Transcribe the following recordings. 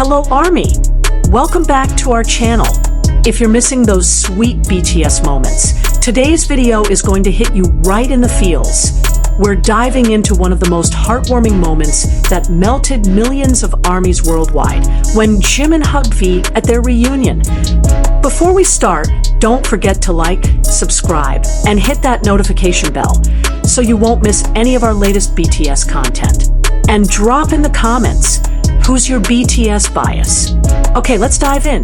Hello Army! Welcome back to our channel. If you're missing those sweet BTS moments, today's video is going to hit you right in the feels. We're diving into one of the most heartwarming moments that melted millions of ARMYs worldwide, when Jimin hugged V at their reunion. Before we start, don't forget to like, subscribe, and hit that notification bell so you won't miss any of our latest BTS content. And drop in the comments, who's your BTS bias? Okay, let's dive in.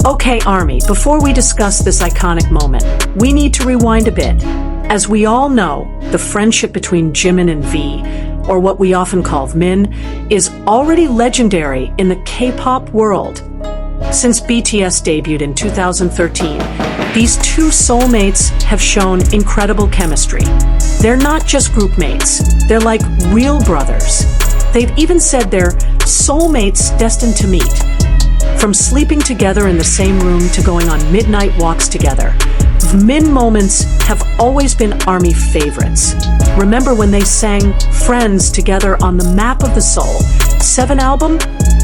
Okay, ARMY, before we discuss this iconic moment, we need to rewind a bit. As we all know, the friendship between Jimin and V, or what we often call Min, is already legendary in the K-pop world. Since BTS debuted in 2013, these two soulmates have shown incredible chemistry. They're not just group mates, they're like real brothers. They've even said they're soulmates destined to meet. From sleeping together in the same room to going on midnight walks together, Min moments have always been ARMY favorites. Remember when they sang Friends together on the Map of the Soul 7 album?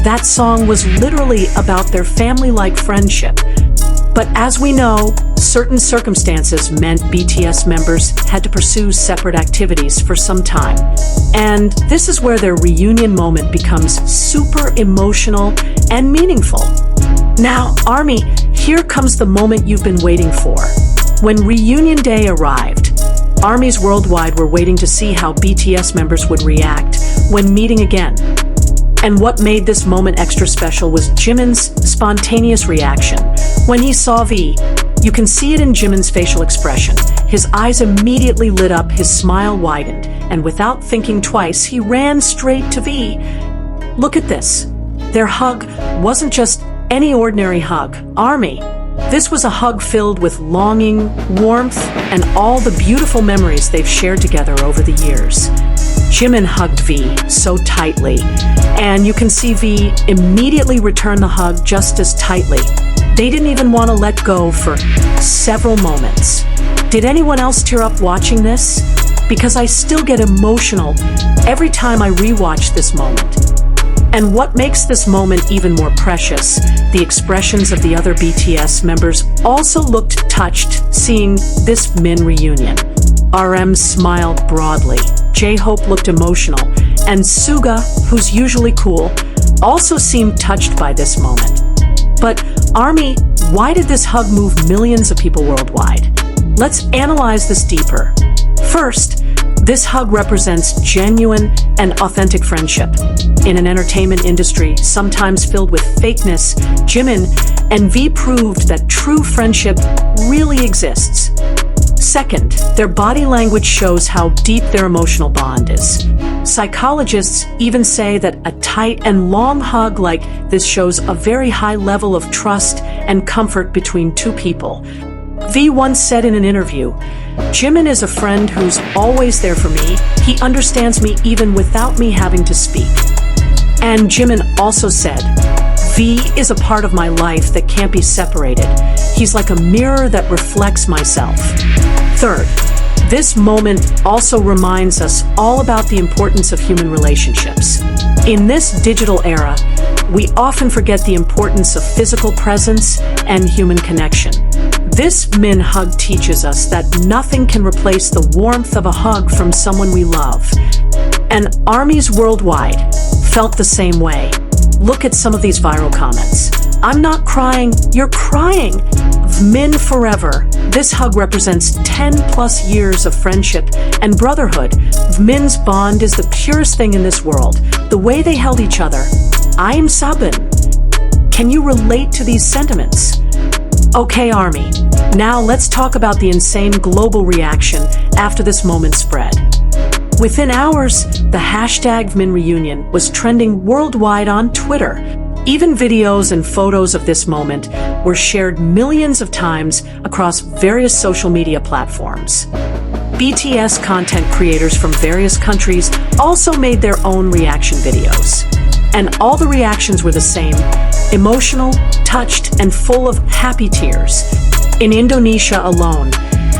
That song was literally about their family-like friendship. But as we know, certain circumstances meant BTS members had to pursue separate activities for some time. And this is where their reunion moment becomes super emotional and meaningful. Now, ARMY, here comes the moment you've been waiting for. When reunion day arrived, ARMYs worldwide were waiting to see how BTS members would react when meeting again. And what made this moment extra special was Jimin's spontaneous reaction. When he saw V, you can see it in Jimin's facial expression. His eyes immediately lit up, his smile widened, and without thinking twice, he ran straight to V. Look at this. Their hug wasn't just any ordinary hug. ARMY, this was a hug filled with longing, warmth, and all the beautiful memories they've shared together over the years. Jimin hugged V so tightly, and you can see V immediately return the hug just as tightly. They didn't even want to let go for several moments. Did anyone else tear up watching this? Because I still get emotional every time I rewatch this moment. And what makes this moment even more precious, the expressions of the other BTS members also looked touched seeing this Min reunion. RM smiled broadly, J-Hope looked emotional, and Suga, who's usually cool, also seemed touched by this moment. But ARMY, why did this hug move millions of people worldwide? Let's analyze this deeper. First, this hug represents genuine and authentic friendship. In an entertainment industry sometimes filled with fakeness, Jimin and V proved that true friendship really exists. Second, their body language shows how deep their emotional bond is. Psychologists even say that a tight and long hug like this shows a very high level of trust and comfort between two people. V once said in an interview, "Jimin is a friend who's always there for me. He understands me even without me having to speak." And Jimin also said, "V is a part of my life that can't be separated. He's like a mirror that reflects myself." Third, this moment also reminds us all about the importance of human relationships. In this digital era, we often forget the importance of physical presence and human connection. This Min hug teaches us that nothing can replace the warmth of a hug from someone we love. And ARMYs worldwide felt the same way. Look at some of these viral comments. "I'm not crying, you're crying. Min forever." This hug represents 10 plus years of friendship and brotherhood. Min's bond is the purest thing in this world. The way they held each other. I am Sabin. Can you relate to these sentiments? Okay, ARMY, now let's talk about the insane global reaction after this moment spread. Within hours, the hashtag Min Reunion was trending worldwide on Twitter. Even videos and photos of this moment were shared millions of times across various social media platforms. BTS content creators from various countries also made their own reaction videos. And all the reactions were the same: emotional, touched, and full of happy tears. In Indonesia alone,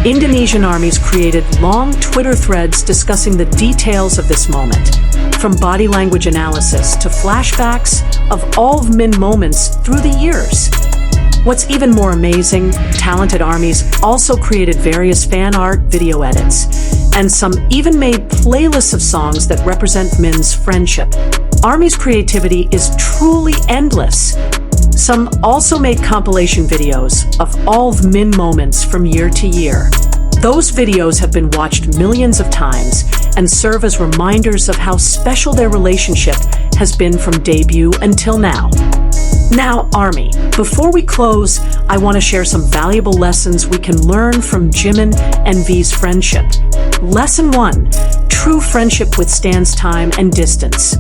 Indonesian armies created long Twitter threads discussing the details of this moment, from body language analysis to flashbacks of all of Min moments through the years. What's even more amazing, talented armies also created various fan art, video edits, and some even made playlists of songs that represent Min's friendship. ARMY's creativity is truly endless. Some also made compilation videos of all of Min moments from year to year. Those videos have been watched millions of times and serve as reminders of how special their relationship has been from debut until now. Now, ARMY, before we close, I want to share some valuable lessons we can learn from Jimin and V's friendship. Lesson 1. True friendship withstands time and distance.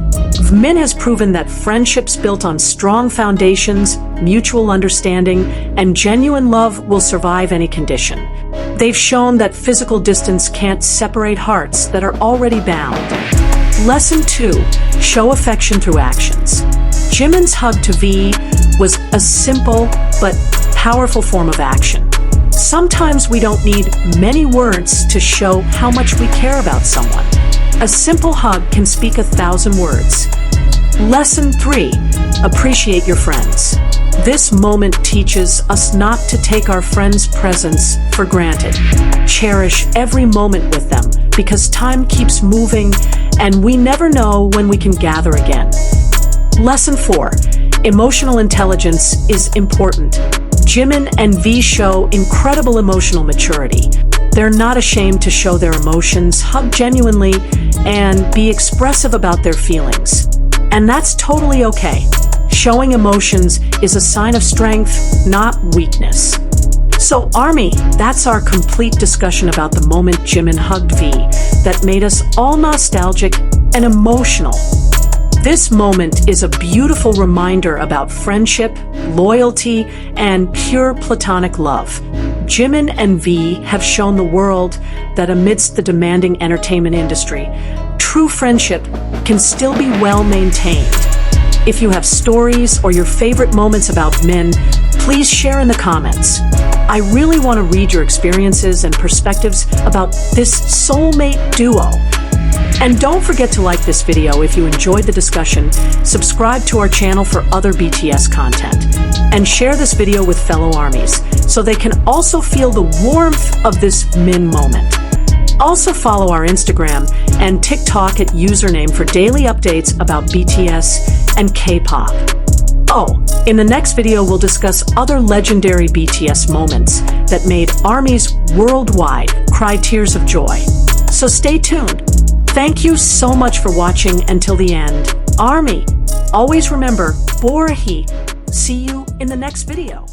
Min has proven that friendships built on strong foundations, mutual understanding, and genuine love will survive any condition. They've shown that physical distance can't separate hearts that are already bound. Lesson 2. Show affection through actions. Jimin's hug to V was a simple but powerful form of action. Sometimes we don't need many words to show how much we care about someone. A simple hug can speak 1,000 words. Lesson 3. Appreciate your friends. This moment teaches us not to take our friends' presence for granted. Cherish every moment with them because time keeps moving and we never know when we can gather again. Lesson 4. Emotional intelligence is important. Jimin and V show incredible emotional maturity. They're not ashamed to show their emotions, hug genuinely, and be expressive about their feelings. And that's totally okay. Showing emotions is a sign of strength, not weakness. So ARMY, that's our complete discussion about the moment Jimin hugged V that made us all nostalgic and emotional. This moment is a beautiful reminder about friendship, loyalty, and pure platonic love. Jimin and V have shown the world that amidst the demanding entertainment industry, true friendship can still be well maintained. If you have stories or your favorite moments about Min, please share in the comments. I really want to read your experiences and perspectives about this soulmate duo. And don't forget to like this video if you enjoyed the discussion, subscribe to our channel for other BTS content, and share this video with fellow ARMYs so they can also feel the warmth of this Min moment. Also follow our Instagram and TikTok at username for daily updates about BTS and K-pop. Oh, in the next video we'll discuss other legendary BTS moments that made ARMYs worldwide cry tears of joy. So stay tuned. Thank you so much for watching until the end. ARMY, always remember, Borahi. See you in the next video.